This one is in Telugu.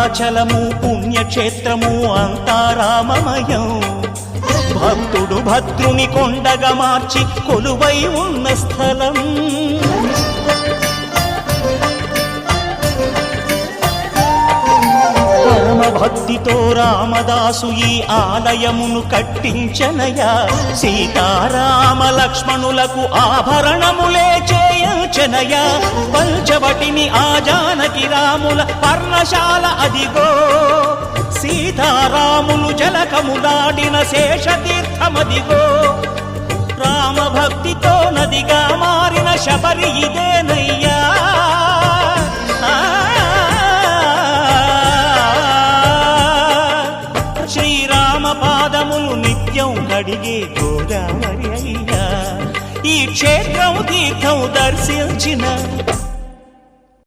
భద్రాచలము పుణ్యక్షేత్రము అంతా రామమయం. భక్తుడు భద్రుని కొండగా మార్చి కొలువై ఉన్న స్థలం. పరమ భక్తితో రామదాసు ఈ ఆలయమును కట్టించనయా. సీతారామ లక్ష్మణులకు ఆభరణములే చేయించనయా. పంచవటిని ఆ జానకి రాముల పర్ణశాల అదిగో. సీతారాములు జలకములాడిన శేషతీర్థమదిగో. రామభక్తితో నదిగా మారిన శబరి ఇదేనయ్యా. శ్రీరామ పాదములు నిత్యం కడిగే గోదావరి అయ్యా. ఈ క్షేత్రం తీర్థం దర్శించిన